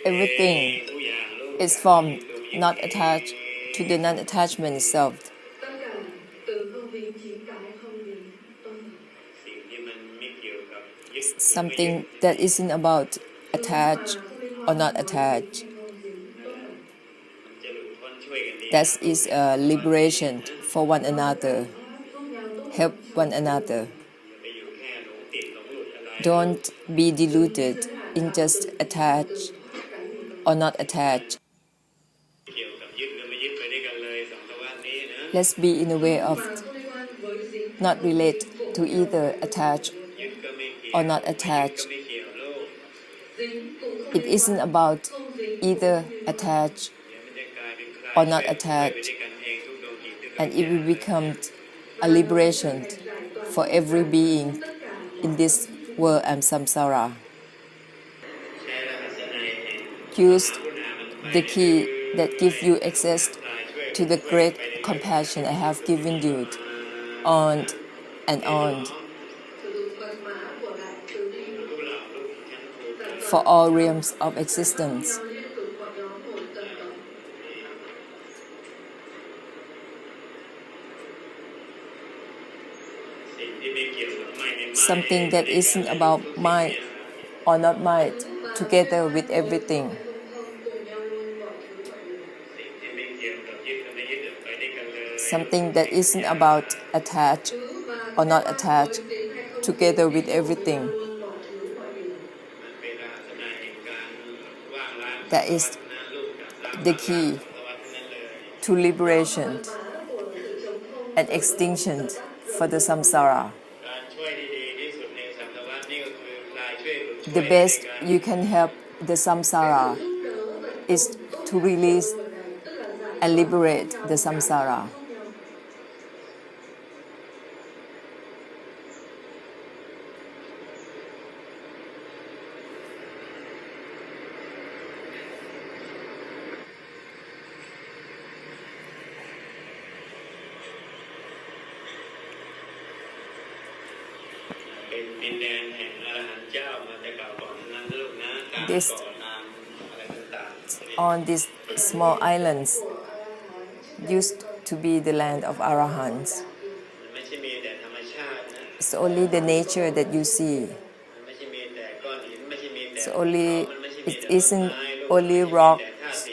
Everything is from not attached to the non-attachment itself. Something that isn't about attached or not attached. That is a liberation for one another. Help one another. Don't be deluded in just attached or not attached. Let's be in a way of not relate to either attached or not attached. It isn't about either attached or not attached, and it will become a liberation for every being in this world and samsara. Use the key that gives you access to the great compassion I have given you on and on for all realms of existence. Something that isn't about mind or not mind, together with everything. Something that isn't about attached or not attached, together with everything. That is the key to liberation and extinction for the samsara. The best you can help the samsara is to release and liberate the samsara. This, on these small islands used to be the land of arahants. It's only the nature that you see. It isn't only rocks,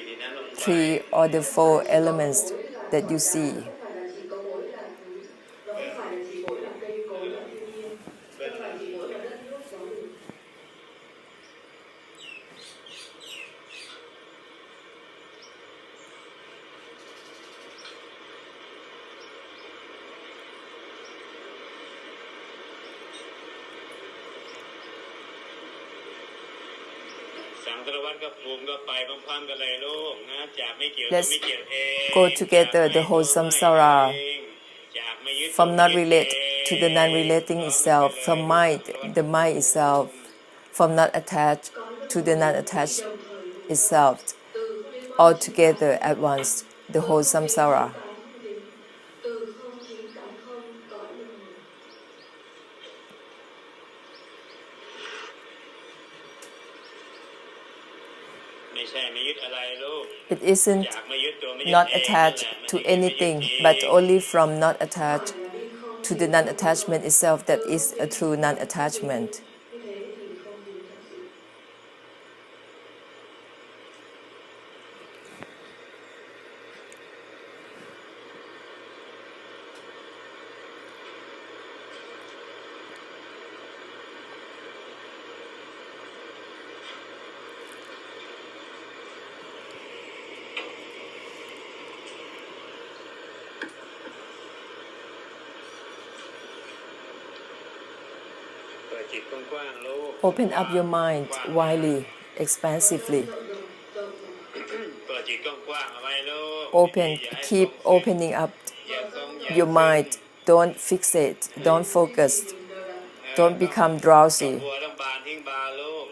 tree, or the four elements that you see. Let's go together the whole samsara, from not relate to the non-relating itself, from mind, the mind itself, from not attached to the non-attached itself, all together at once, the whole samsara. It isn't not attached to anything, but only from not attached to the non-attachment itself that is a true non-attachment. Open up your mind widely, expansively. Keep opening up your mind. Don't fixate, don't focus, don't become drowsy.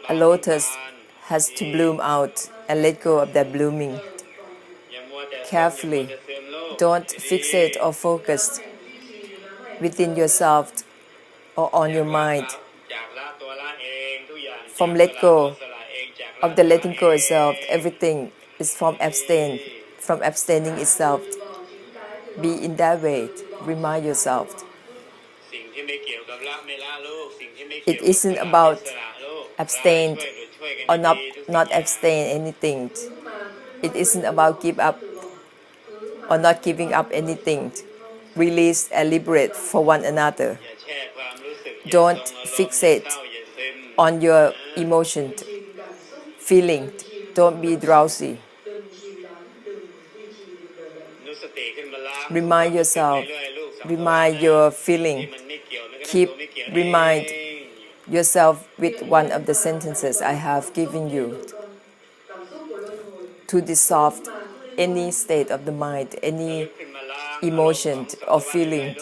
A lotus has to bloom out and let go of that blooming. Carefully, don't fixate or focus within yourself or on your mind. From let go of the letting go itself. Everything is from abstaining itself. Be in that way. Remind yourself. It isn't about abstain or not abstain anything. It isn't about give up or not giving up anything. Release and liberate for one another. Don't fixate on your emotion, feeling. Don't be drowsy. Remind yourself, remind your feeling. Remind yourself with one of the sentences I have given you to dissolve any state of the mind, any emotion or feeling.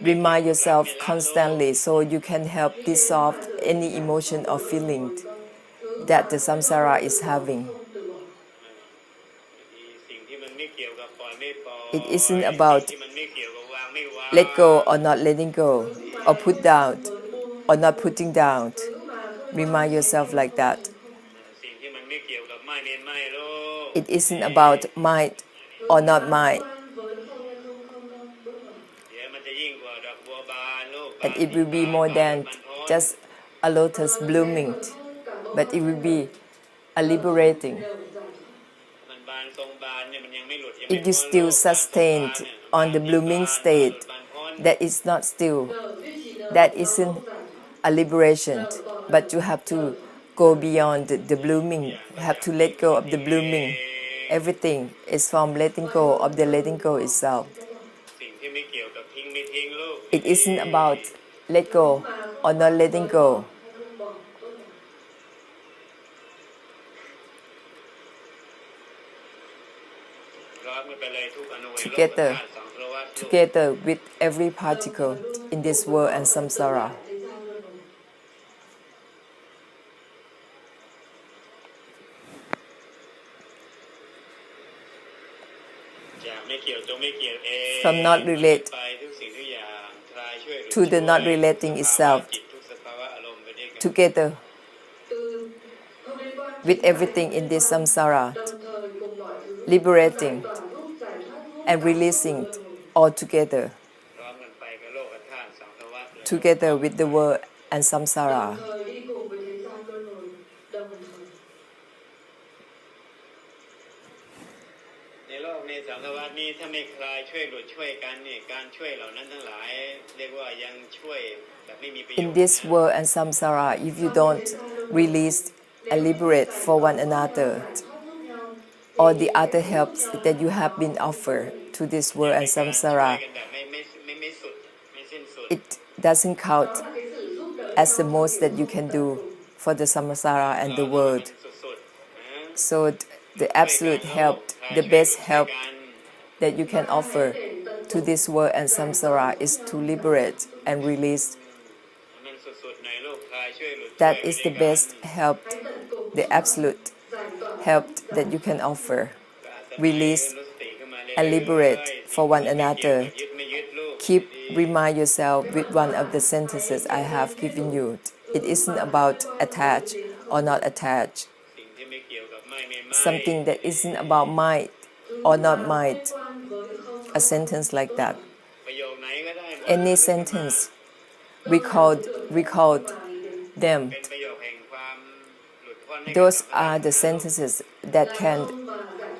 Remind yourself constantly so you can help dissolve any emotion or feeling that the samsara is having. It isn't about let go or not letting go, or put down or not putting down. Remind yourself like that. It isn't about mind or not mind. And it will be more than just a lotus blooming, but it will be a liberating. If you still sustained on the blooming state, that is not still, that isn't a liberation, but you have to go beyond the blooming. You have to let go of the blooming. Everything is from letting go of the letting go itself. It isn't about let go or not letting go. Together with every particle in this world and samsara. From not relate to the not relating itself, together with everything in this samsara, liberating and releasing all together with the world and samsara. In this world and samsara, if you don't release and liberate for one another, all the other helps that you have been offered to this world and samsara, it doesn't count as the most that you can do for the samsara and the world. So the absolute help, the best help that you can offer to this world and samsara is to liberate and release. That is the best help, the absolute help that you can offer. Release and liberate for one another. Remind yourself with one of the sentences I have given you. It isn't about attach or not attach. Something that isn't about mind or not mind. A sentence like that. Any sentence, recall them. Those are the sentences that can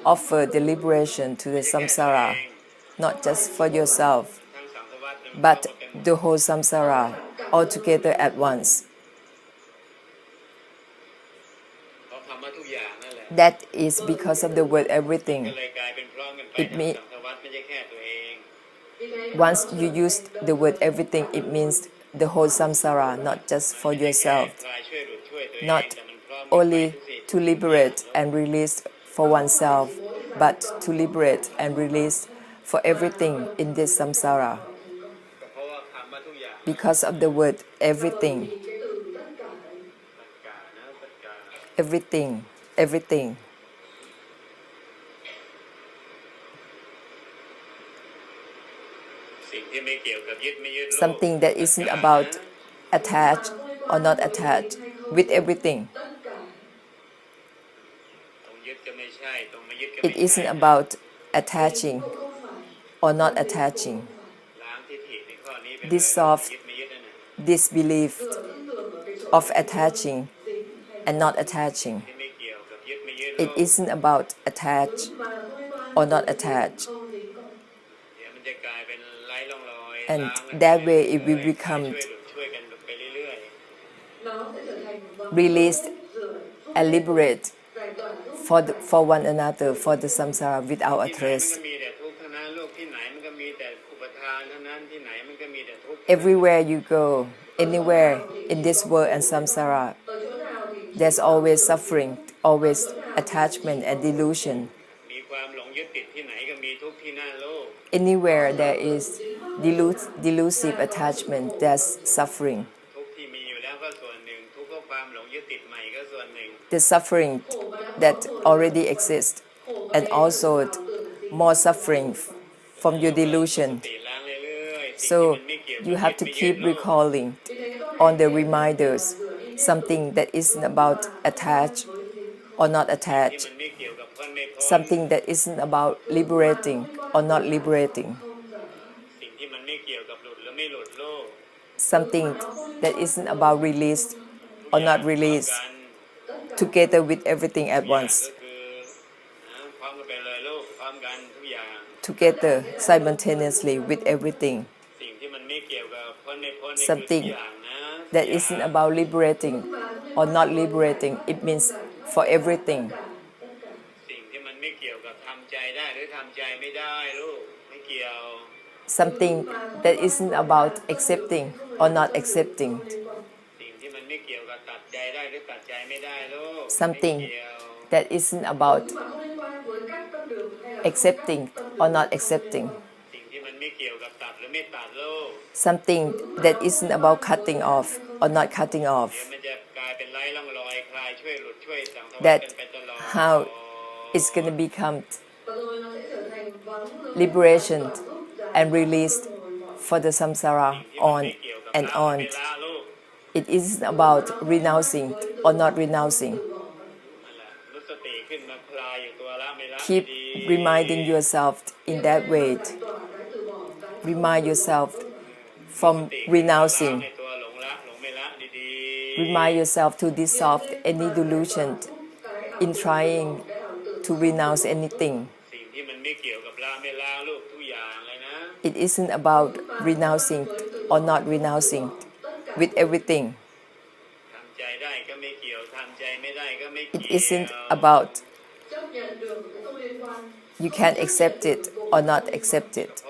offer the liberation to the samsara, not just for yourself, but the whole samsara all together at once. That is because of the word everything. Once you use the word everything, it means the whole samsara, not just for yourself. Not only to liberate and release for oneself, but to liberate and release for everything in this samsara. Because of the word everything. Everything. Everything. Something that isn't about attached or not attached with everything. It isn't about attaching or not attaching. Dissolve disbelief of attaching and not attaching. It isn't about attach or not attach. And that way it will become released and liberate for one another, for the samsara without address. Everywhere you go, anywhere in this world and samsara, there's always suffering, always attachment and delusion. Anywhere there is delusive attachment, there's suffering. The suffering that already exists, and also more suffering from your delusion. So you have to keep recalling on the reminders something that isn't about attached or not attached, something that isn't about liberating or not liberating, something that isn't about release or not release, together with everything at once, together simultaneously with everything, something that isn't about liberating or not liberating. It means for everything. Something that isn't about accepting or not accepting. Something that isn't about accepting or not accepting. Something that isn't about cutting off or not cutting off. That how it's going to become liberation and released for the samsara on and on. It isn't about renouncing or not renouncing. Keep reminding yourself in that way. Remind yourself from renouncing. Remind yourself to dissolve any delusion in trying to renounce anything. It isn't about renouncing or not renouncing with everything. It isn't about you can accept it or not accept it.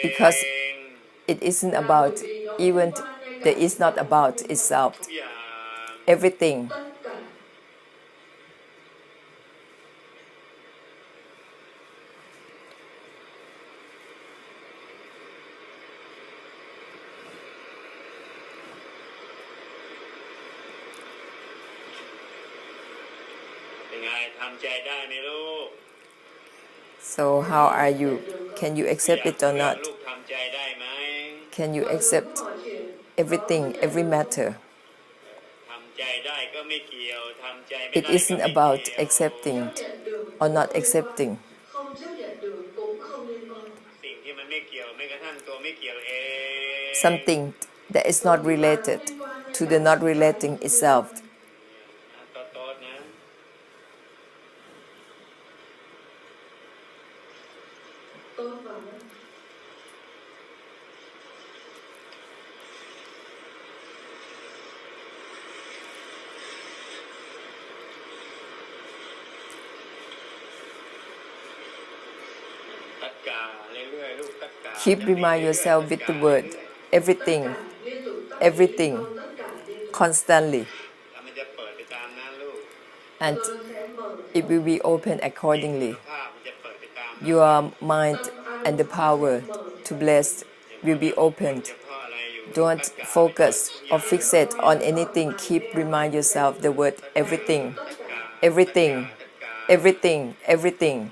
Because it isn't about, even that is not about itself. Everything. So how are you? Can you accept it or not? Can you accept everything, every matter? It isn't about accepting or not accepting. Something that is not related to the not relating itself. Keep remind yourself with the word everything, everything, constantly, and it will be open accordingly. Your mind and the power to bless will be opened. Don't focus or fixate on anything. Keep remind yourself the word everything, everything, everything, everything.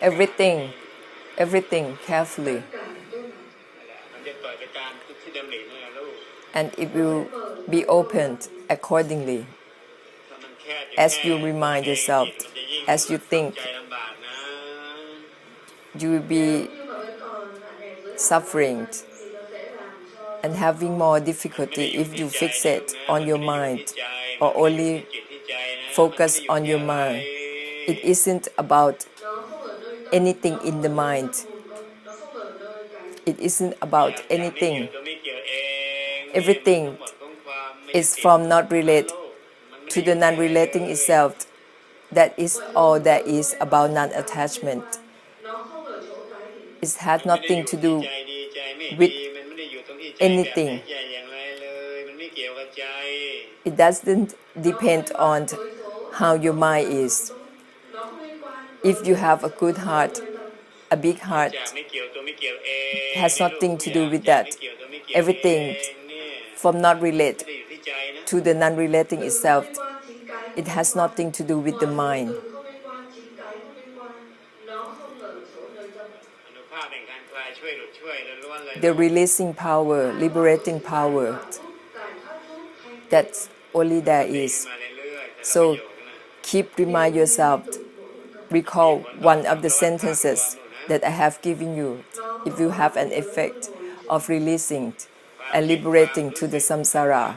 everything, everything carefully, and it will be opened accordingly as you remind yourself, as you think. You will be suffering and having more difficulty if you fix it on your mind or only focus on your mind. It isn't about anything in the mind. It isn't about anything. Everything is from not relate to the non-relating itself. That is all there is about non-attachment. It has nothing to do with anything. It doesn't depend on how your mind is. If you have a good heart, a big heart, it has nothing to do with that. Everything from not relate to the non-relating itself, it has nothing to do with the mind. The releasing power, liberating power, that's only there is. So keep remind yourself, recall one of the sentences that I have given you. If you have an effect of releasing and liberating to the samsara.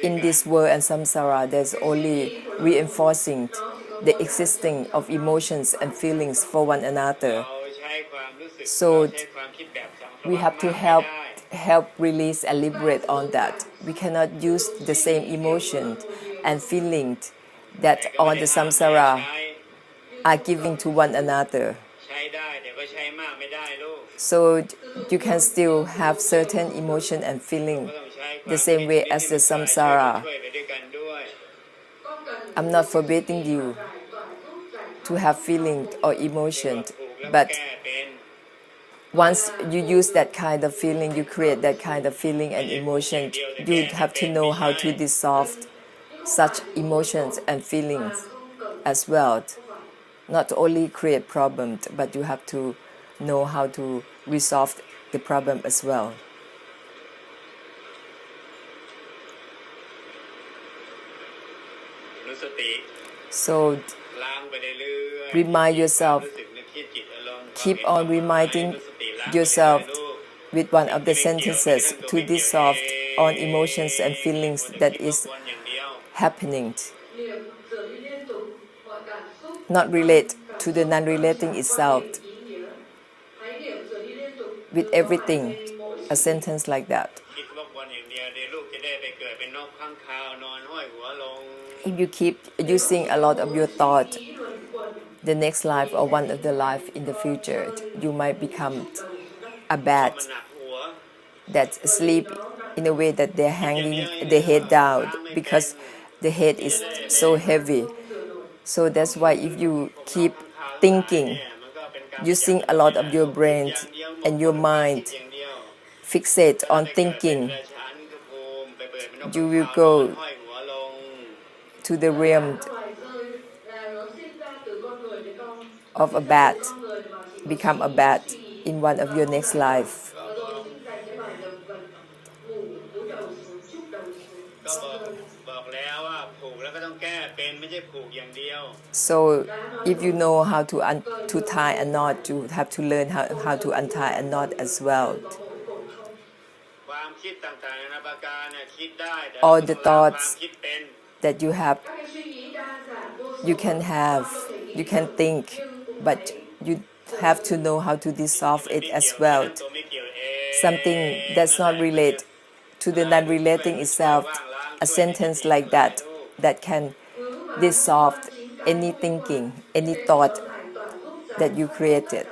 In this world and samsara, there's only reinforcing the existing of emotions and feelings for one another. So we have to help release and liberate on that. We cannot use the same emotion and feeling that all the samsara are giving to one another. So you can still have certain emotion and feeling the same way as the samsara. I'm not forbidding you to have feeling or emotion, but once you use that kind of feeling, you create that kind of feeling and emotion, you have to know how to dissolve such emotions and feelings as well. Not only create problems, but you have to know how to resolve the problem as well. So remind yourself, keep on reminding yourself with one of the sentences to dissolve all emotions and feelings that is happening. Not relate to the non-relating itself. With everything, a sentence like that. If you keep using a lot of your thought, the next life or one of the life in the future, you might become a bat that sleep in a way that they're hanging the head down because the head is so heavy. So that's why if you keep thinking, using a lot of your brain and your mind, fixate on thinking, you will go to the realm of a bat, become a bat in one of your next life. So if you know how to tie a knot, you have to learn how to untie a knot as well. All the thoughts that you have, you can think, but you have to know how to dissolve it as well. Something that's not related to the non-relating itself, a sentence like that can dissolve any thinking, any thought that you created.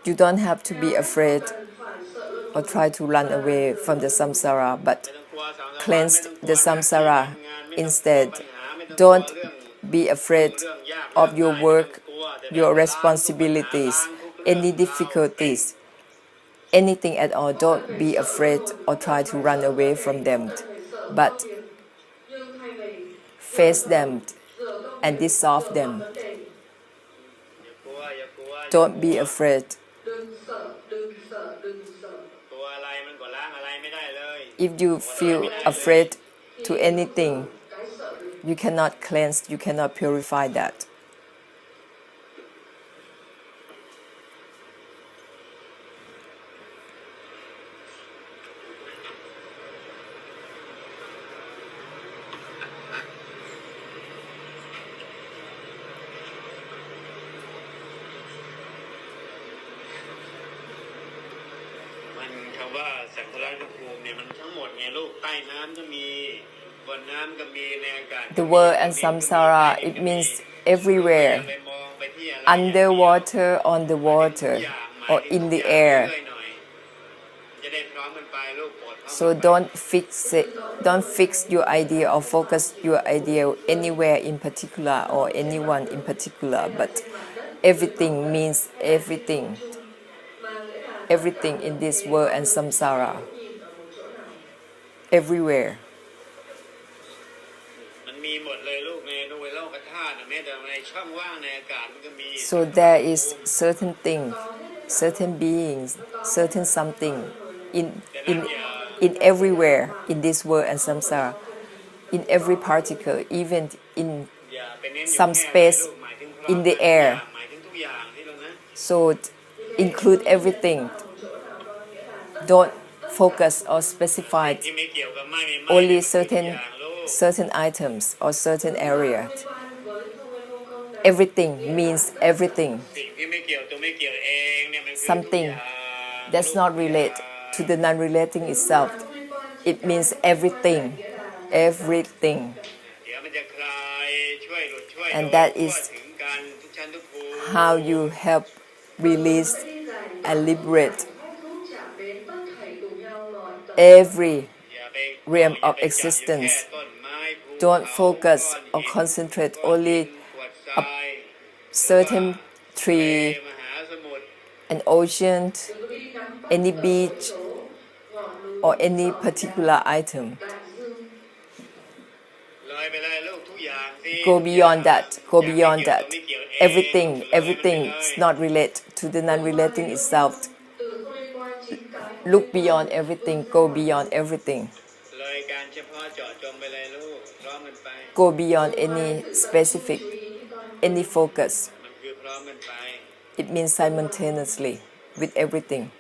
You don't have to be afraid or try to run away from the samsara, but cleanse the samsara instead. Don't be afraid of your work, your responsibilities, any difficulties, anything at all. Don't be afraid or try to run away from them. but face them and dissolve them. Don't be afraid. If you feel afraid to anything, you cannot cleanse, you cannot purify that. The word and samsara, it means everywhere, underwater, on the water, or in the air. So don't fix your idea or focus your idea anywhere in particular or anyone in particular, but everything means everything. Everything in this world and samsara. Everywhere. So there is certain thing, certain beings, certain something in everywhere in this world and samsara, in every particle, even in some space in the air. So include everything. Don't focus or specify only certain items or certain areas. Everything means everything. Something that's not related to the non-relating itself. It means everything. Everything. And that is how you help release and liberate every realm of existence. Don't focus or concentrate only a certain tree, an ocean, any beach, or any particular item. Go beyond that. Go beyond that. Everything is not related to the non-relating itself. Look beyond everything. Go beyond everything. Go beyond any specific, any focus. It means simultaneously with everything.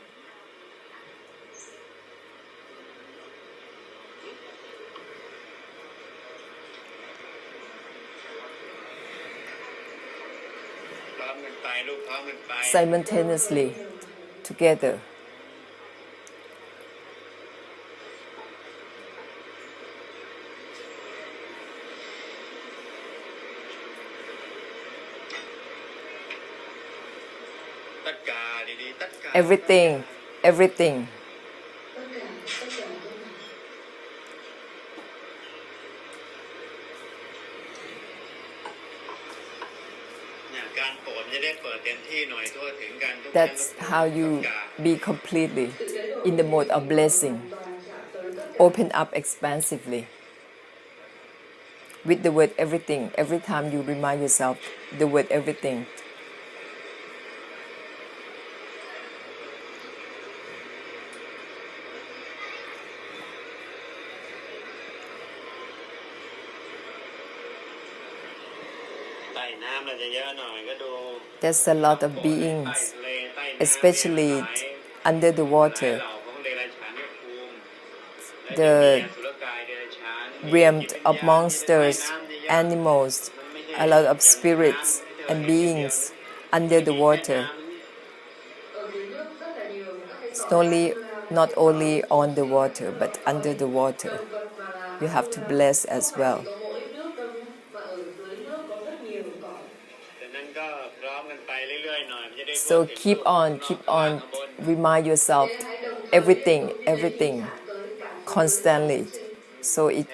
Simultaneously, together. Everything. That's how you be completely in the mode of blessing. Open up expansively. With the word everything, every time you remind yourself the word everything. There's a lot of beings, especially under the water. The realm of monsters, animals, a lot of spirits and beings under the water. It's not only on the water, but under the water. You have to bless as well. So keep on, remind yourself everything, constantly. So it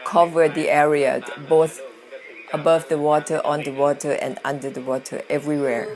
covers the area, both above the water, on the water, and under the water, everywhere.